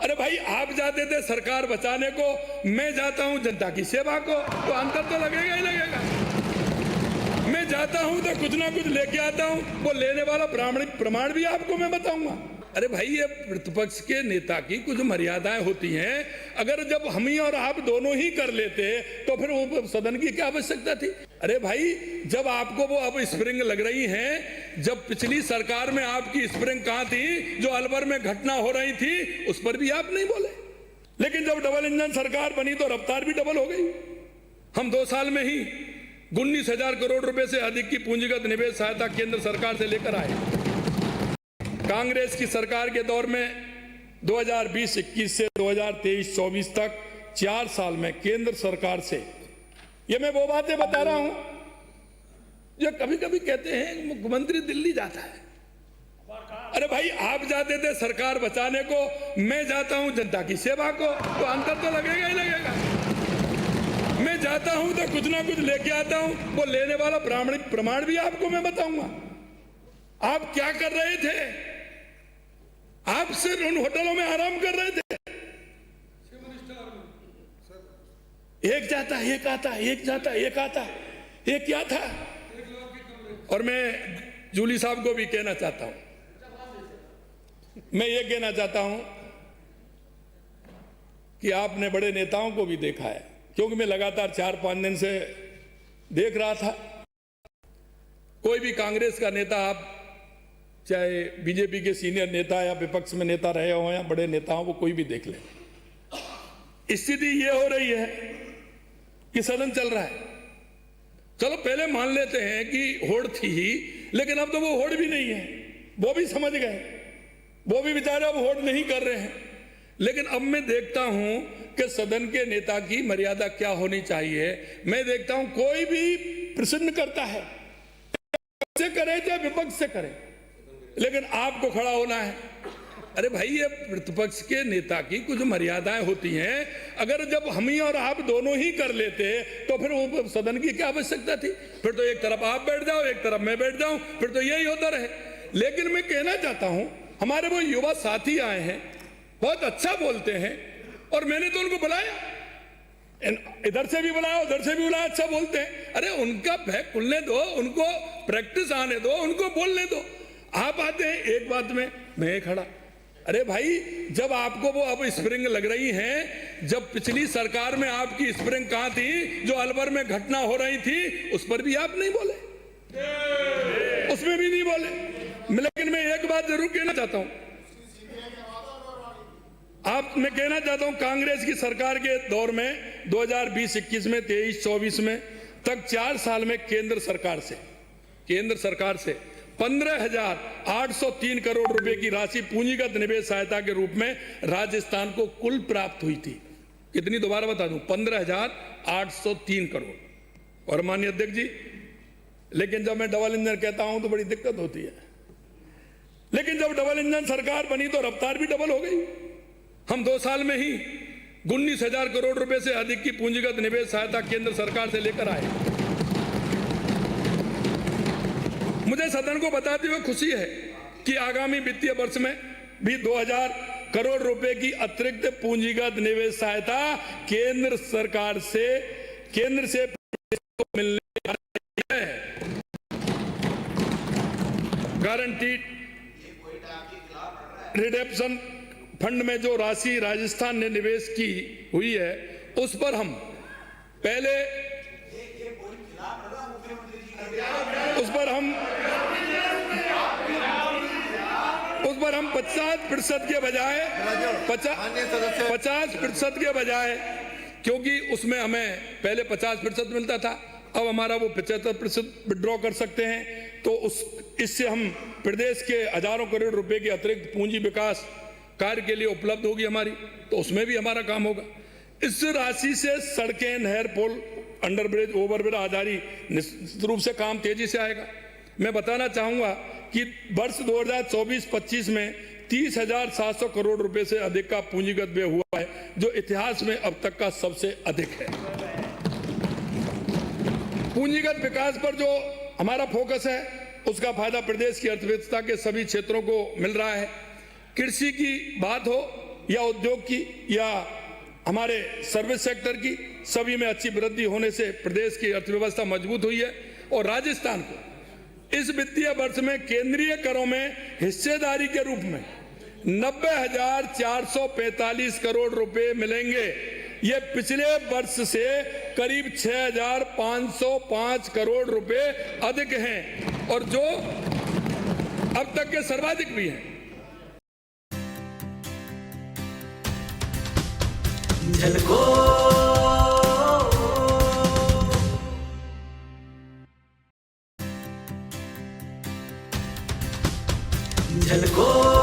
अरे भाई, आप जाते थे सरकार बचाने को, मैं जाता हूं जनता की सेवा को, तो अंतर तो लगेगा ही लगेगा। मैं जाता हूं तो कुछ ना कुछ लेके आता हूं, वो लेने वाला प्रामाणिक प्रमाण भी आपको मैं बताऊंगा। अरे भाई, ये प्रतिपक्ष के नेता की कुछ मर्यादाएं होती हैं। अगर जब हम ही और आप दोनों ही कर लेते तो फिर वो सदन की क्या आवश्यकता थी। अरे भाई, जब आपको वो अब स्प्रिंग लग रही हैं, जब पिछली सरकार में आपकी स्प्रिंग कहां थी, जो अलवर में घटना हो रही थी उस पर भी आप नहीं बोले। लेकिन जब डबल इंजन सरकार बनी तो रफ्तार भी डबल हो गई। हम 2 साल में ही 19,000 करोड़ रुपए से अधिक की पूंजीगत निवेश सहायता केंद्र सरकार से लेकर आए। कांग्रेस की सरकार के दौर में 2020-21 से 2023-24 तक 4 साल में केंद्र सरकार से, ये मैं वो बातें बता रहा हूं जो कभी कभी कहते हैं मुख्यमंत्री दिल्ली जाता है। अरे भाई, आप जाते थे सरकार बचाने को, मैं जाता हूं जनता की सेवा को, तो अंतर तो लगेगा ही लगेगा। मैं जाता हूं तो कुछ ना कुछ लेके आता हूं, वो लेने वाला प्रामाणिक प्रमाण भी आपको मैं बताऊंगा। आप क्या कर रहे थे? आप सिर्फ उन होटलों में आराम कर रहे थे। एक जाता एक आता, एक जाता एक आता, ये क्या था? और मैं जूली साहब को भी कहना चाहता हूं, मैं ये कहना चाहता हूं कि आपने बड़े नेताओं को भी देखा है, क्योंकि मैं लगातार 4-5 दिन से देख रहा था। कोई भी कांग्रेस का नेता, आप चाहे बीजेपी के सीनियर नेता या विपक्ष में नेता रहे हो या बड़े नेताओं को कोई भी देख ले, स्थिति ये हो रही है कि सदन चल रहा है। चलो पहले मान लेते हैं कि होड़ थी ही, लेकिन अब तो वो होड़ भी नहीं है, वो भी समझ गए, वो भी बेचारे अब होड़ नहीं कर रहे हैं। लेकिन अब मैं देखता हूं कि सदन के नेता की मर्यादा क्या होनी चाहिए। मैं देखता हूं कोई भी प्रश्न करता है, से करे चाहे विपक्ष से करे, लेकिन आपको खड़ा होना है। अरे भाई, ये प्रतिपक्ष के नेता की कुछ मर्यादाएं होती हैं। अगर जब हम ही और आप दोनों ही कर लेते तो फिर वो सदन की क्या आवश्यकता थी। फिर तो एक तरफ आप बैठ जाओ, एक तरफ मैं बैठ जाऊं, फिर तो यही होता रहे। लेकिन मैं कहना चाहता हूं, हमारे वो युवा साथी आए हैं, बहुत अच्छा बोलते हैं, और मैंने तो उनको बुलाया, इधर से भी बुलाया उधर से भी बुलाया, अच्छा बोलते हैं। अरे उनका बैग खुलने दो, उनको प्रैक्टिस आने दो, उनको बोलने दो। आप आते हैं एक बात में, मैं खड़ा। अरे भाई, जब आपको वो अब स्प्रिंग लग रही हैं, जब पिछली सरकार में आपकी स्प्रिंग कहां थी, जो अलवर में घटना हो रही थी उस पर भी आप नहीं बोले, उसमें भी नहीं बोले। लेकिन मैं एक बात जरूर कहना चाहता हूं, मैं कहना चाहता हूं, कांग्रेस की सरकार के दौर में 2020-21 में 23-24 में तक 4 साल में केंद्र सरकार से 15,803 करोड़ रुपए की राशि पूंजीगत निवेश सहायता के रूप में राजस्थान को कुल प्राप्त हुई थी। कितनी, दोबारा बता दूं, 15,803 करोड़। और माननीय अध्यक्ष जी, लेकिन जब मैं डबल इंजन कहता हूं तो बड़ी दिक्कत होती है। लेकिन जब डबल इंजन सरकार बनी तो रफ्तार भी डबल हो गई। हम 2 साल में ही 19,000 करोड़ रुपए से अधिक की पूंजीगत निवेश सहायता केंद्र सरकार से लेकर आए। मुझे सदन को बताते हुए खुशी है कि आगामी वित्तीय वर्ष में भी 2,000 करोड़ रुपए की अतिरिक्त पूंजीगत निवेश सहायता केंद्र से मिलने है। गारंटीड रिडेम्पशन फंड में जो राशि राजस्थान ने निवेश की हुई है, उस पर हम पहले उस पर हम 50% के बजाय 50% के बजाय, क्योंकि उसमें हमें पहले 50% मिलता था, अब हमारा वो 75% विड्रॉ कर सकते हैं। तो इससे हम प्रदेश के हजारों करोड़ रुपए की अतिरिक्त पूंजी विकास कार्य के लिए उपलब्ध होगी हमारी, तो उसमें भी हमारा काम होगा। इस राशि से सड़कें, नहर, पुल, अंडरब्रिज, ओवरब्रिज आदि निश्चित रूप से काम तेजी से आएगा। मैं बताना चाहूंगा कि वर्ष 2024-25 में 30,700 करोड़ रुपए से अधिक का पूंजीगत व्यय हुआ है, जो इतिहास में अब तक का सबसे अधिक है। पूंजीगत विकास पर जो हमारा फोकस है, उसका फायदा प्रदेश की अर्थव्यवस्था के सभी क्षेत्रों को मिल रहा है। कृषि की बात हो या उद्योग की या हमारे सर्विस सेक्टर की, सभी में अच्छी वृद्धि होने से प्रदेश की अर्थव्यवस्था मजबूत हुई है। और राजस्थान को इस वित्तीय वर्ष में केंद्रीय करों में हिस्सेदारी के रूप में 90,445 करोड़ रुपए मिलेंगे। ये पिछले वर्ष से करीब 6,505 करोड़ रुपए अधिक हैं और जो अब तक के सर्वाधिक भी हैं। झलको झलको